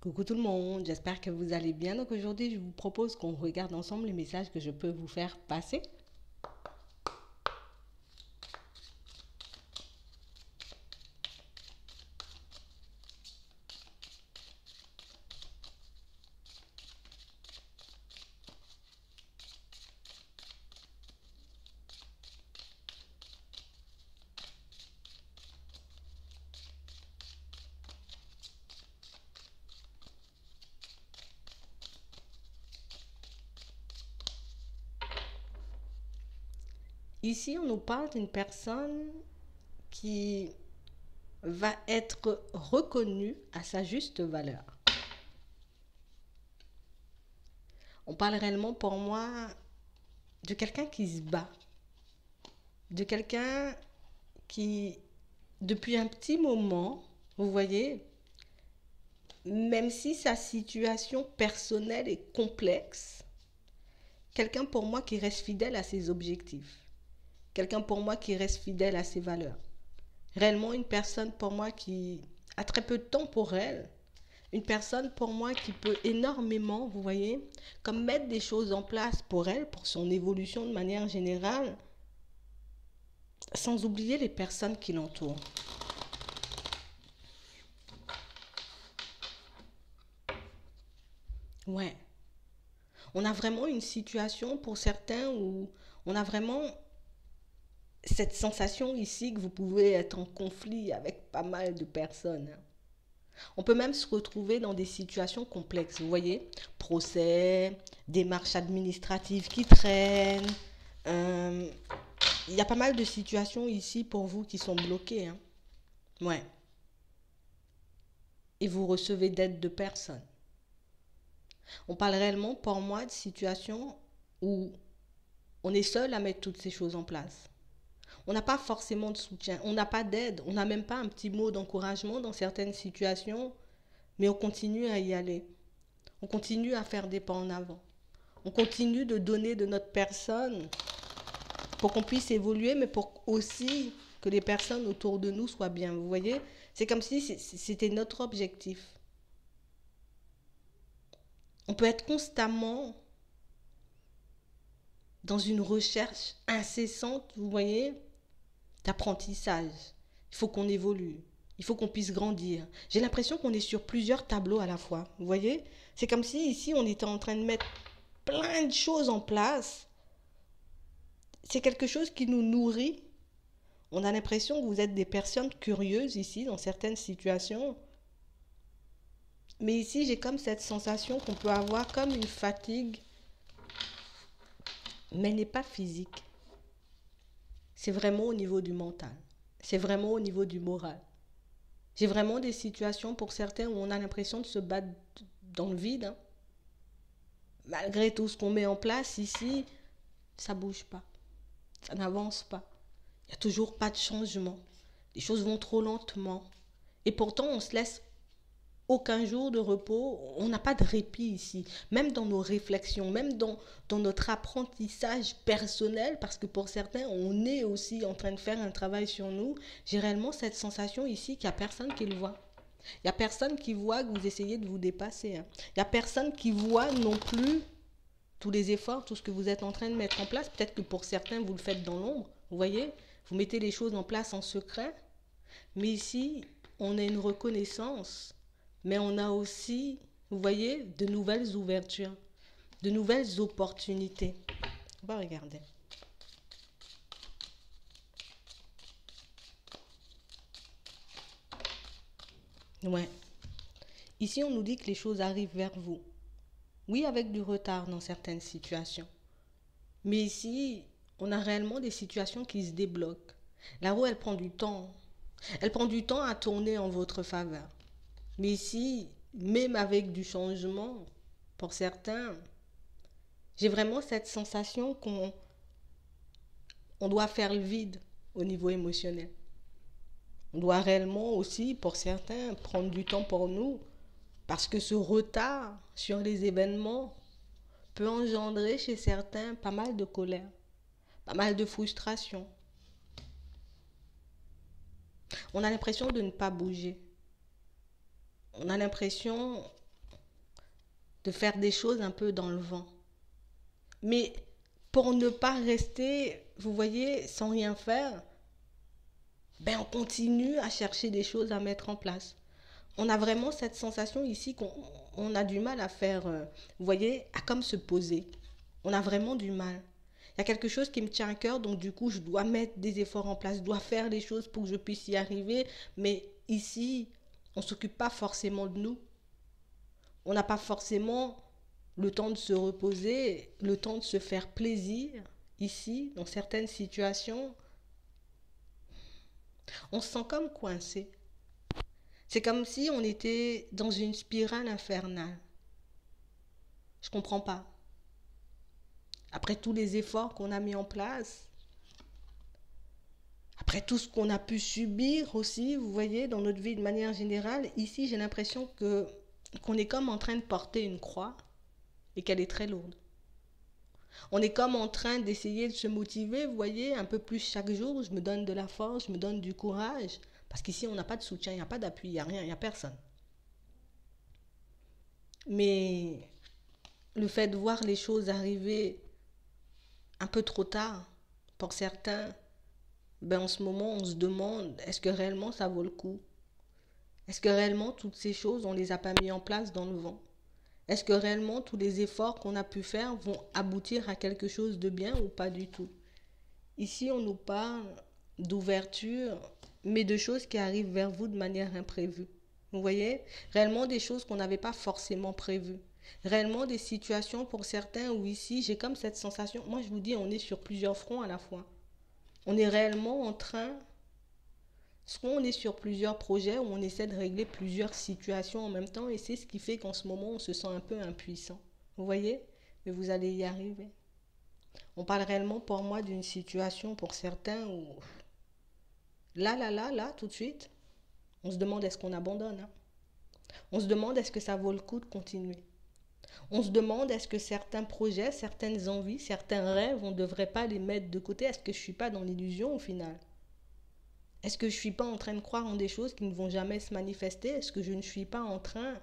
Coucou tout le monde, j'espère que vous allez bien. Donc aujourd'hui, je vous propose qu'on regarde ensemble les messages que je peux vous faire passer. Ici, on nous parle d'une personne qui va être reconnue à sa juste valeur. On parle réellement pour moi de quelqu'un qui se bat, de quelqu'un qui, depuis un petit moment, vous voyez, même si sa situation personnelle est complexe, quelqu'un pour moi qui reste fidèle à ses objectifs. Quelqu'un pour moi qui reste fidèle à ses valeurs. Réellement une personne pour moi qui a très peu de temps pour elle. Une personne pour moi qui peut énormément, vous voyez, comme mettre des choses en place pour elle, pour son évolution de manière générale, sans oublier les personnes qui l'entourent. Ouais. On a vraiment une situation pour certains où on a vraiment cette sensation ici que vous pouvez être en conflit avec pas mal de personnes. On peut même se retrouver dans des situations complexes, vous voyez, procès, démarches administratives qui traînent. Euh, Il y a pas mal de situations ici pour vous qui sont bloquées, hein. Ouais. Et vous recevez d'aide de personne. On parle réellement pour moi de situations où on est seul à mettre toutes ces choses en place. On n'a pas forcément de soutien, on n'a pas d'aide, on n'a même pas un petit mot d'encouragement dans certaines situations, mais on continue à y aller. On continue à faire des pas en avant. On continue de donner de notre personne pour qu'on puisse évoluer, mais pour aussi que les personnes autour de nous soient bien. Vous voyez, c'est comme si c'était notre objectif. On peut être constamment dans une recherche incessante, vous voyez, d'apprentissage. Il faut qu'on évolue. Il faut qu'on puisse grandir. J'ai l'impression qu'on est sur plusieurs tableaux à la fois. Vous voyez, c'est comme si ici on était en train de mettre plein de choses en place. C'est quelque chose qui nous nourrit. On a l'impression que vous êtes des personnes curieuses ici dans certaines situations. Mais ici, j'ai comme cette sensation qu'on peut avoir comme une fatigue, mais elle n'est pas physique. C'est vraiment au niveau du mental. C'est vraiment au niveau du moral. J'ai vraiment des situations pour certains où on a l'impression de se battre dans le vide, hein. Malgré tout ce qu'on met en place ici, ça ne bouge pas. Ça n'avance pas. Il n'y a toujours pas de changement. Les choses vont trop lentement. Et pourtant, on se laisse aucun jour de repos, on n'a pas de répit ici, même dans nos réflexions, même dans notre apprentissage personnel, parce que pour certains, on est aussi en train de faire un travail sur nous. J'ai réellement cette sensation ici qu'il n'y a personne qui le voit. Il n'y a personne qui voit que vous essayez de vous dépasser, hein. Il n'y a personne qui voit non plus tous les efforts, tout ce que vous êtes en train de mettre en place. Peut-être que pour certains, vous le faites dans l'ombre, vous voyez, vous mettez les choses en place en secret. Mais ici, on a une reconnaissance, mais on a aussi, vous voyez, de nouvelles ouvertures, de nouvelles opportunités. On va regarder. Ouais. Ici, on nous dit que les choses arrivent vers vous. Oui, avec du retard dans certaines situations. Mais ici, on a réellement des situations qui se débloquent. La roue, elle prend du temps. Elle prend du temps à tourner en votre faveur. Mais ici, même avec du changement, pour certains, j'ai vraiment cette sensation qu'on doit faire le vide au niveau émotionnel. On doit réellement aussi, pour certains, prendre du temps pour nous, parce que ce retard sur les événements peut engendrer chez certains pas mal de colère, pas mal de frustration. On a l'impression de ne pas bouger. On a l'impression de faire des choses un peu dans le vent. Mais pour ne pas rester, vous voyez, sans rien faire, ben on continue à chercher des choses à mettre en place. On a vraiment cette sensation ici qu'on a du mal à faire, vous voyez, à comme se poser. On a vraiment du mal. Il y a quelque chose qui me tient à cœur, donc du coup, je dois mettre des efforts en place, je dois faire les choses pour que je puisse y arriver. Mais ici, on ne s'occupe pas forcément de nous. On n'a pas forcément le temps de se reposer, le temps de se faire plaisir. Ici, dans certaines situations, on se sent comme coincé. C'est comme si on était dans une spirale infernale. Je comprends pas. Après tous les efforts qu'on a mis en place, après tout ce qu'on a pu subir aussi, vous voyez, dans notre vie de manière générale, ici j'ai l'impression que qu'on est comme en train de porter une croix et qu'elle est très lourde. On est comme en train d'essayer de se motiver, vous voyez, un peu plus chaque jour. Je me donne de la force, je me donne du courage. Parce qu'ici, on n'a pas de soutien, il n'y a pas d'appui, il n'y a rien, il n'y a personne. Mais le fait de voir les choses arriver un peu trop tard, pour certains, ben en ce moment, on se demande, est-ce que réellement ça vaut le coup? Est-ce que réellement toutes ces choses, on ne les a pas mis en place dans le vent? Est-ce que réellement tous les efforts qu'on a pu faire vont aboutir à quelque chose de bien ou pas du tout? Ici, on nous parle d'ouverture, mais de choses qui arrivent vers vous de manière imprévue. Vous voyez? Réellement des choses qu'on n'avait pas forcément prévues. Réellement des situations pour certains où ici, j'ai comme cette sensation. Moi, je vous dis, on est sur plusieurs fronts à la fois. On est réellement en train, soit on est sur plusieurs projets où on essaie de régler plusieurs situations en même temps et c'est ce qui fait qu'en ce moment, on se sent un peu impuissant. Vous voyez? Mais vous allez y arriver. On parle réellement pour moi d'une situation pour certains où là, tout de suite, on se demande est-ce qu'on abandonne, hein? On se demande est-ce que ça vaut le coup de continuer. On se demande est-ce que certains projets, certaines envies, certains rêves, on ne devrait pas les mettre de côté. Est-ce que je ne suis pas dans l'illusion au final? Est-ce que je ne suis pas en train de croire en des choses qui ne vont jamais se manifester? Est-ce que je ne suis pas en train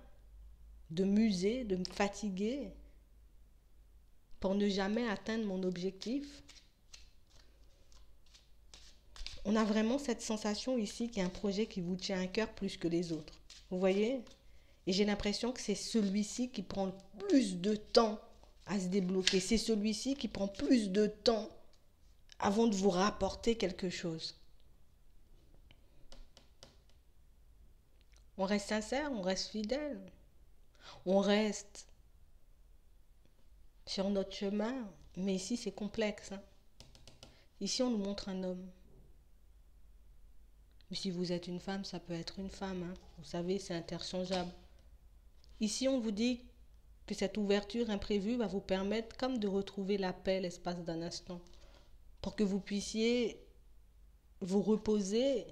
de m'user, de me fatiguer pour ne jamais atteindre mon objectif? On a vraiment cette sensation ici qu'il y a un projet qui vous tient à cœur plus que les autres. Vous voyez? Et j'ai l'impression que c'est celui-ci qui prend le plus de temps à se débloquer. C'est celui-ci qui prend plus de temps avant de vous rapporter quelque chose. On reste sincère, on reste fidèle. On reste sur notre chemin. Mais ici, c'est complexe, hein. Ici, on nous montre un homme. Mais si vous êtes une femme, ça peut être une femme, hein. Vous savez, c'est interchangeable. Ici, on vous dit que cette ouverture imprévue va vous permettre comme de retrouver la paix l'espace d'un instant. Pour que vous puissiez vous reposer,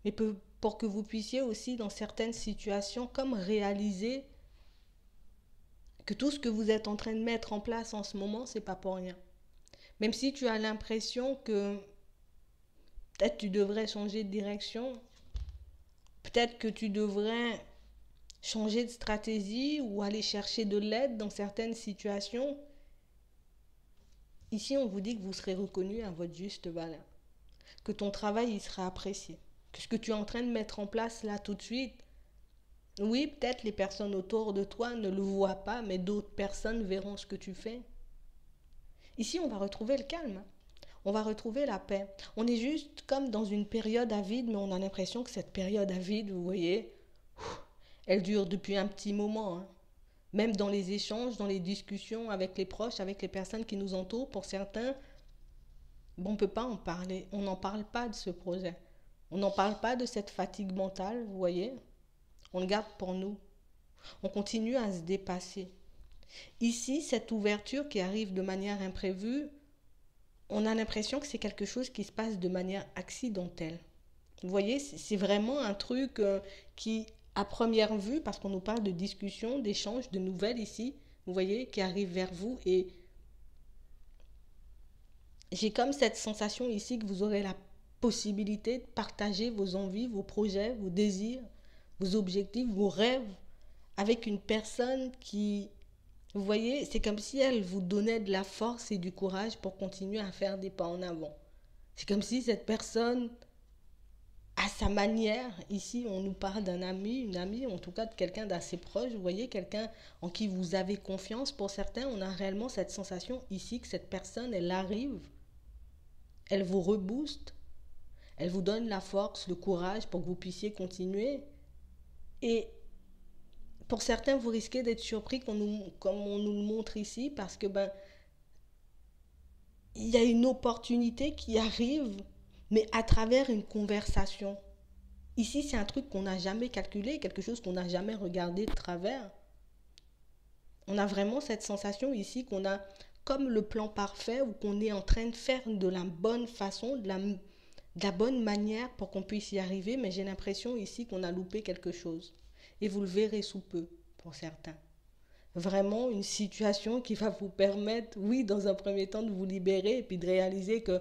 mais pour que vous puissiez aussi, dans certaines situations, comme réaliser que tout ce que vous êtes en train de mettre en place en ce moment, c'est pas pour rien. Même si tu as l'impression que peut-être tu devrais changer de direction, peut-être que tu devrais changer de stratégie ou aller chercher de l'aide dans certaines situations. Ici, on vous dit que vous serez reconnu à votre juste valeur, que ton travail il sera apprécié, que ce que tu es en train de mettre en place là tout de suite, oui, peut-être les personnes autour de toi ne le voient pas, mais d'autres personnes verront ce que tu fais. Ici, on va retrouver le calme. On va retrouver la paix. On est juste comme dans une période à vide, mais on a l'impression que cette période à vide, vous voyez, elle dure depuis un petit moment, hein. Même dans les échanges, dans les discussions avec les proches, avec les personnes qui nous entourent, pour certains, bon, on ne peut pas en parler. On n'en parle pas de ce projet. On n'en parle pas de cette fatigue mentale, vous voyez. On le garde pour nous. On continue à se dépasser. Ici, cette ouverture qui arrive de manière imprévue, on a l'impression que c'est quelque chose qui se passe de manière accidentelle. Vous voyez, c'est vraiment un truc qui, à première vue, parce qu'on nous parle de discussion, d'échange, de nouvelles ici, vous voyez, qui arrivent vers vous. Et j'ai comme cette sensation ici que vous aurez la possibilité de partager vos envies, vos projets, vos désirs, vos objectifs, vos rêves avec une personne qui, vous voyez, c'est comme si elle vous donnait de la force et du courage pour continuer à faire des pas en avant. C'est comme si cette personne, à sa manière, ici on nous parle d'un ami, une amie, en tout cas de quelqu'un d'assez proche, vous voyez, quelqu'un en qui vous avez confiance. Pour certains, on a réellement cette sensation ici que cette personne, elle arrive, elle vous rebooste, elle vous donne la force, le courage pour que vous puissiez continuer. Et pour certains, vous risquez d'être surpris comme on nous le montre ici, parce que il y a une opportunité qui arrive, mais à travers une conversation. Ici, c'est un truc qu'on n'a jamais calculé, quelque chose qu'on n'a jamais regardé de travers. On a vraiment cette sensation ici qu'on a comme le plan parfait ou qu'on est en train de faire de la bonne façon, de la bonne manière pour qu'on puisse y arriver, mais j'ai l'impression ici qu'on a loupé quelque chose. Et vous le verrez sous peu, pour certains. Vraiment une situation qui va vous permettre, oui, dans un premier temps, de vous libérer et puis de réaliser que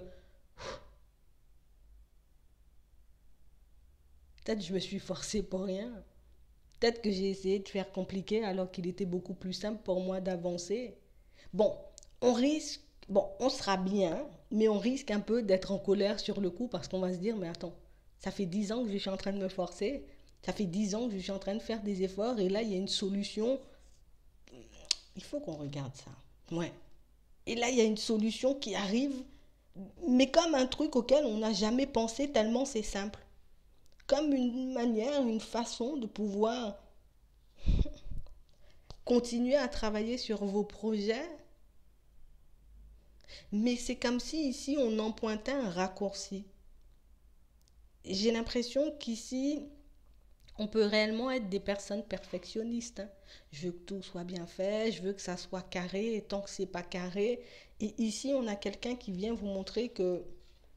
peut-être je me suis forcée pour rien. Peut-être que j'ai essayé de faire compliqué alors qu'il était beaucoup plus simple pour moi d'avancer. Bon, on sera bien, mais on risque un peu d'être en colère sur le coup parce qu'on va se dire, mais attends, ça fait 10 ans que je suis en train de me forcer, ça fait 10 ans que je suis en train de faire des efforts et là, il y a une solution. Il faut qu'on regarde ça. Ouais. Et là, il y a une solution qui arrive, mais comme un truc auquel on n'a jamais pensé tellement c'est simple. Comme une manière, une façon de pouvoir continuer à travailler sur vos projets. Mais c'est comme si ici on empruntait un raccourci. J'ai l'impression qu'ici on peut réellement être des personnes perfectionnistes, hein. Je veux que tout soit bien fait, je veux que ça soit carré, et tant que c'est pas carré. Et ici on a quelqu'un qui vient vous montrer que,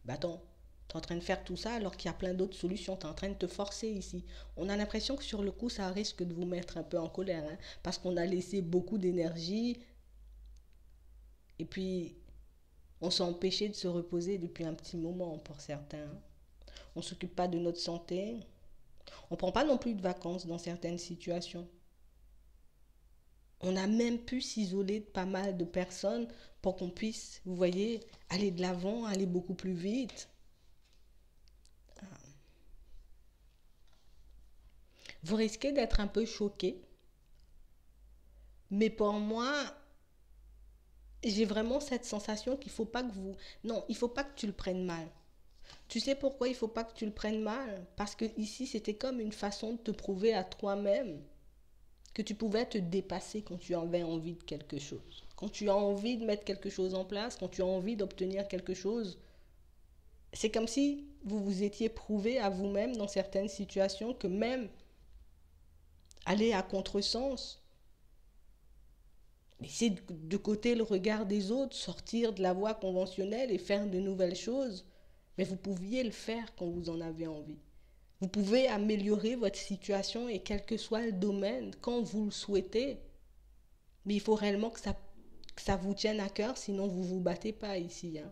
attends, tu es en train de faire tout ça alors qu'il y a plein d'autres solutions, tu es en train de te forcer ici. On a l'impression que sur le coup ça risque de vous mettre un peu en colère, hein, parce qu'on a laissé beaucoup d'énergie et puis on s'est empêché de se reposer depuis un petit moment pour certains. On ne s'occupe pas de notre santé. On ne prend pas non plus de vacances dans certaines situations. On a même pu s'isoler de pas mal de personnes pour qu'on puisse, vous voyez, aller de l'avant, aller beaucoup plus vite. Vous risquez d'être un peu choqué, mais pour moi, j'ai vraiment cette sensation qu'il ne faut pas que vous... Non, il ne faut pas que tu le prennes mal. Tu sais pourquoi il ne faut pas que tu le prennes mal? Parce que ici, c'était comme une façon de te prouver à toi-même que tu pouvais te dépasser quand tu avais envie de quelque chose. Quand tu as envie de mettre quelque chose en place, quand tu as envie d'obtenir quelque chose, c'est comme si vous vous étiez prouvé à vous-même dans certaines situations que même aller à contresens, laisser de côté le regard des autres, sortir de la voie conventionnelle et faire de nouvelles choses, mais vous pouviez le faire quand vous en avez envie. Vous pouvez améliorer votre situation et quel que soit le domaine, quand vous le souhaitez. Mais il faut réellement que ça vous tienne à cœur, sinon vous ne vous battez pas ici, hein.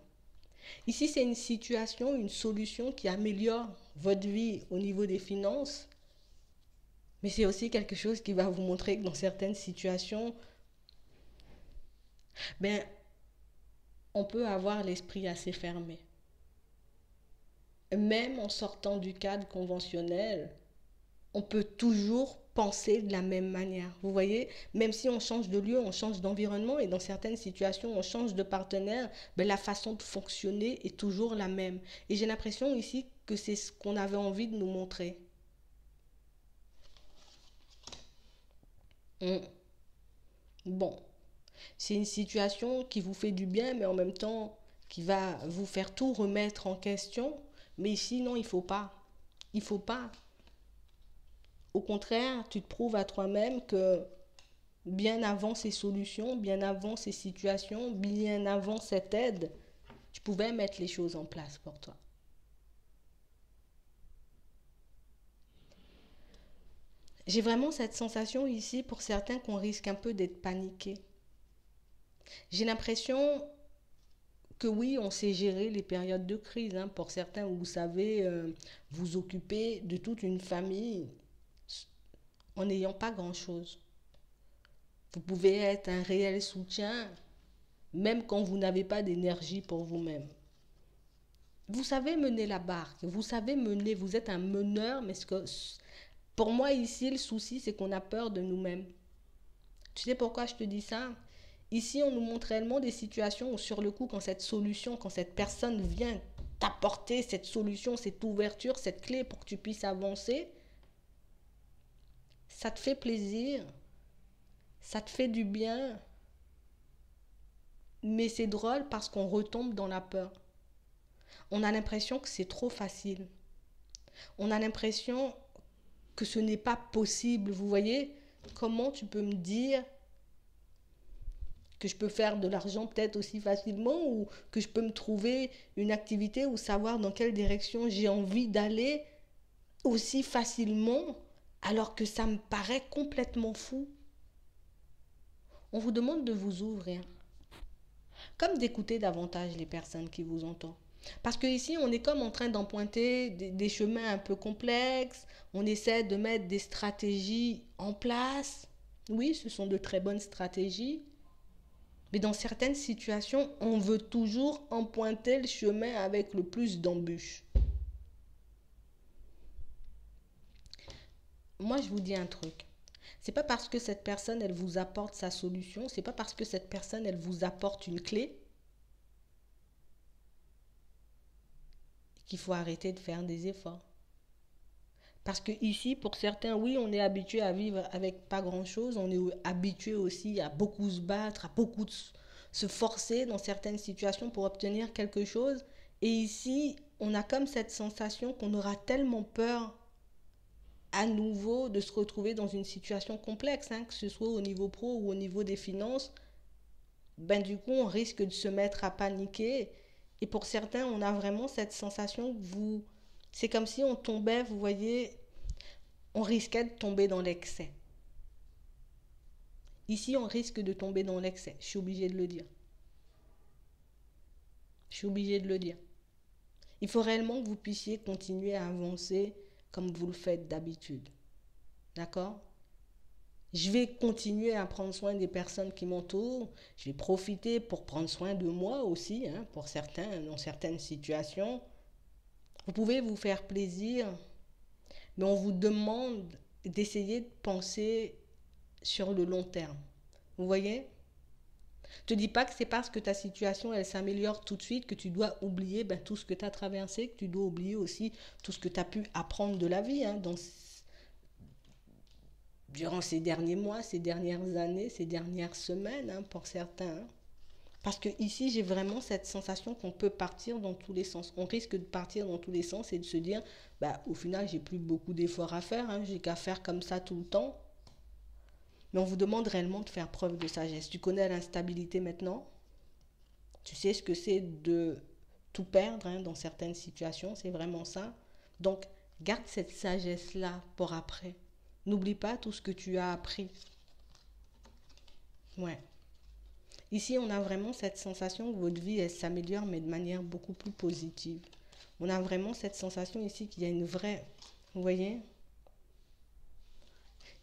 Ici, c'est une situation, une solution qui améliore votre vie au niveau des finances, mais c'est aussi quelque chose qui va vous montrer que dans certaines situations, ben, on peut avoir l'esprit assez fermé. Même en sortant du cadre conventionnel, on peut toujours penser de la même manière. Vous voyez, même si on change de lieu, on change d'environnement et dans certaines situations, on change de partenaire, ben, la façon de fonctionner est toujours la même. Et j'ai l'impression ici que c'est ce qu'on avait envie de nous montrer. Mm. Bon, c'est une situation qui vous fait du bien, mais en même temps qui va vous faire tout remettre en question. Mais sinon, il ne faut pas. Il ne faut pas. Au contraire, tu te prouves à toi-même que bien avant ces solutions, bien avant ces situations, bien avant cette aide, tu pouvais mettre les choses en place pour toi. J'ai vraiment cette sensation ici pour certains qu'on risque un peu d'être paniqués. J'ai l'impression que oui, on sait gérer les périodes de crise, hein. Pour certains, vous savez, vous occuper de toute une famille en n'ayant pas grand-chose. Vous pouvez être un réel soutien, même quand vous n'avez pas d'énergie pour vous-même. Vous savez mener la barque, vous savez mener, vous êtes un meneur, mais pour moi ici, le souci, c'est qu'on a peur de nous-mêmes. Tu sais pourquoi je te dis ça? Ici, on nous montre réellement des situations où sur le coup, quand cette solution, quand cette personne vient t'apporter cette solution, cette ouverture, cette clé pour que tu puisses avancer, ça te fait plaisir, ça te fait du bien, mais c'est drôle parce qu'on retombe dans la peur. On a l'impression que c'est trop facile. On a l'impression que ce n'est pas possible. Vous voyez, comment tu peux me dire que je peux faire de l'argent peut-être aussi facilement ou que je peux me trouver une activité ou savoir dans quelle direction j'ai envie d'aller aussi facilement alors que ça me paraît complètement fou. On vous demande de vous ouvrir, comme d'écouter davantage les personnes qui vous entourent. Parce qu'ici, on est comme en train d'emprunter des chemins un peu complexes, on essaie de mettre des stratégies en place. Oui, ce sont de très bonnes stratégies, mais dans certaines situations, on veut toujours emprunter le chemin avec le plus d'embûches. Moi, je vous dis un truc. C'est pas parce que cette personne, elle vous apporte sa solution, c'est pas parce que cette personne, elle vous apporte une clé qu'il faut arrêter de faire des efforts. Parce que ici, pour certains, oui, on est habitué à vivre avec pas grand-chose. On est habitué aussi à beaucoup se battre, à beaucoup se forcer dans certaines situations pour obtenir quelque chose. Et ici, on a comme cette sensation qu'on aura tellement peur à nouveau de se retrouver dans une situation complexe, hein, que ce soit au niveau pro ou au niveau des finances. Ben du coup, on risque de se mettre à paniquer. Et pour certains, on a vraiment cette sensation que c'est comme si on tombait, vous voyez, on risquait de tomber dans l'excès. Ici, on risque de tomber dans l'excès. Je suis obligée de le dire. Je suis obligée de le dire. Il faut réellement que vous puissiez continuer à avancer comme vous le faites d'habitude. D'accord? Je vais continuer à prendre soin des personnes qui m'entourent. Je vais profiter pour prendre soin de moi aussi, hein, pour certains, dans certaines situations. Vous pouvez vous faire plaisir, mais on vous demande d'essayer de penser sur le long terme. Vous voyez? Je te dis pas que c'est parce que ta situation elle s'améliore tout de suite que tu dois oublier tout ce que tu as traversé, que tu dois oublier aussi tout ce que tu as pu apprendre de la vie, hein, durant ces derniers mois, ces dernières années, ces dernières semaines, hein, pour certains. Hein. Parce que ici, j'ai vraiment cette sensation qu'on peut partir dans tous les sens. On risque de partir dans tous les sens et de se dire, au final, j'ai plus beaucoup d'efforts à faire, hein, j'ai qu'à faire comme ça tout le temps. Mais on vous demande réellement de faire preuve de sagesse. Tu connais l'instabilité maintenant. Tu sais ce que c'est de tout perdre, hein, dans certaines situations. C'est vraiment ça. Donc, garde cette sagesse-là pour après. N'oublie pas tout ce que tu as appris. Ouais. Ici, on a vraiment cette sensation que votre vie, elle s'améliore, mais de manière beaucoup plus positive. On a vraiment cette sensation ici qu'il y a une vraie... Vous voyez?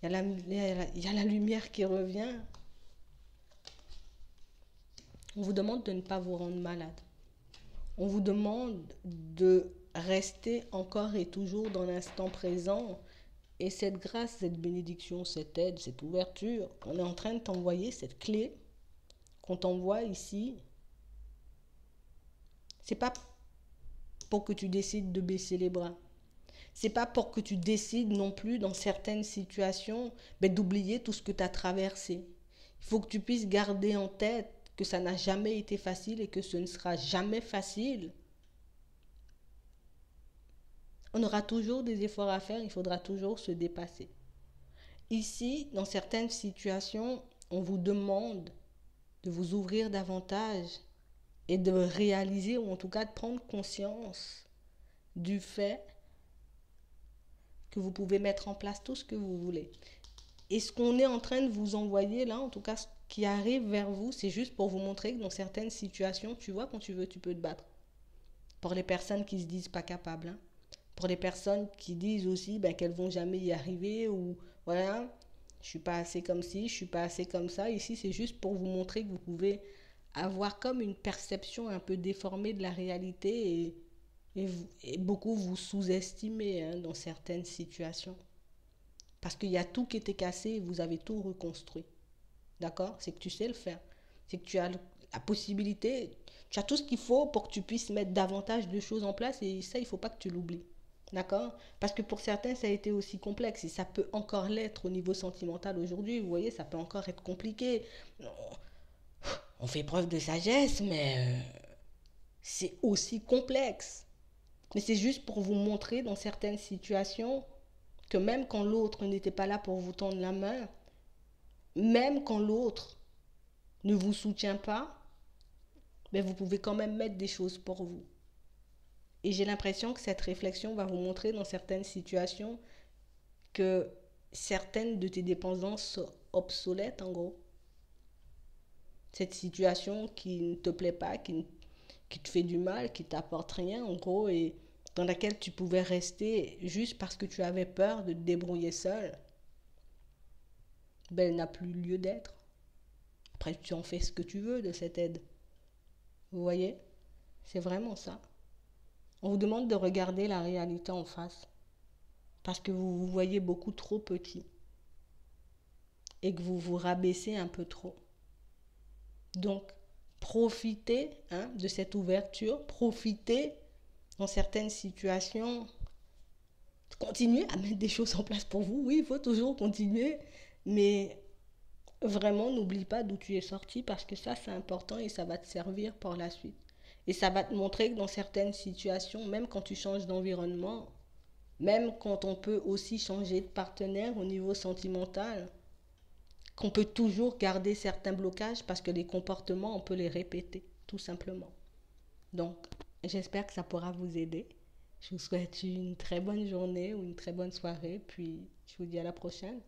Il y a la lumière qui revient. On vous demande de ne pas vous rendre malade. On vous demande de rester encore et toujours dans l'instant présent. Et cette grâce, cette bénédiction, cette aide, cette ouverture, on est en train de t'envoyer cette clé qu'on t'envoie ici. C'est pas pour que tu décides de baisser les bras. C'est pas pour que tu décides non plus dans certaines situations d'oublier tout ce que tu as traversé. Il faut que tu puisses garder en tête que ça n'a jamais été facile et que ce ne sera jamais facile. On aura toujours des efforts à faire, il faudra toujours se dépasser. Ici, dans certaines situations, on vous demande de vous ouvrir davantage et de réaliser, ou en tout cas de prendre conscience du fait que vous pouvez mettre en place tout ce que vous voulez. Et ce qu'on est en train de vous envoyer là, en tout cas ce qui arrive vers vous, c'est juste pour vous montrer que dans certaines situations, tu vois, quand tu veux, tu peux te battre. Pour les personnes qui se disent pas capables, hein. Pour les personnes qui disent aussi qu'elles vont jamais y arriver ou voilà, je suis pas assez comme ci, je suis pas assez comme ça. Ici, c'est juste pour vous montrer que vous pouvez avoir comme une perception un peu déformée de la réalité et beaucoup vous sous-estimez hein, dans certaines situations. Parce qu'il y a tout qui était cassé et vous avez tout reconstruit. D'accord? C'est que tu sais le faire. C'est que tu as la possibilité, tu as tout ce qu'il faut pour que tu puisses mettre davantage de choses en place et ça, il ne faut pas que tu l'oublies. D'accord? Parce que pour certains, ça a été aussi complexe et ça peut encore l'être au niveau sentimental aujourd'hui. Vous voyez, ça peut encore être compliqué. On fait preuve de sagesse, mais c'est aussi complexe. Mais c'est juste pour vous montrer dans certaines situations que même quand l'autre n'était pas là pour vous tendre la main, même quand l'autre ne vous soutient pas, mais vous pouvez quand même mettre des choses pour vous. Et j'ai l'impression que cette réflexion va vous montrer dans certaines situations que certaines de tes dépendances sont obsolètes en gros. Cette situation qui ne te plaît pas, qui te fait du mal, qui t'apporte rien en gros et dans laquelle tu pouvais rester juste parce que tu avais peur de te débrouiller seul, ben, elle n'a plus lieu d'être. Après, tu en fais ce que tu veux de cette aide. Vous voyez? C'est vraiment ça. On vous demande de regarder la réalité en face parce que vous vous voyez beaucoup trop petit et que vous vous rabaissez un peu trop. Donc, profitez hein, de cette ouverture, profitez dans certaines situations, continuez à mettre des choses en place pour vous. Oui, il faut toujours continuer, mais vraiment, n'oublie pas d'où tu es sorti parce que ça, c'est important et ça va te servir par la suite. Et ça va te montrer que dans certaines situations, même quand tu changes d'environnement, même quand on peut aussi changer de partenaire au niveau sentimental, qu'on peut toujours garder certains blocages parce que les comportements, on peut les répéter, tout simplement. Donc, j'espère que ça pourra vous aider. Je vous souhaite une très bonne journée ou une très bonne soirée, puis je vous dis à la prochaine.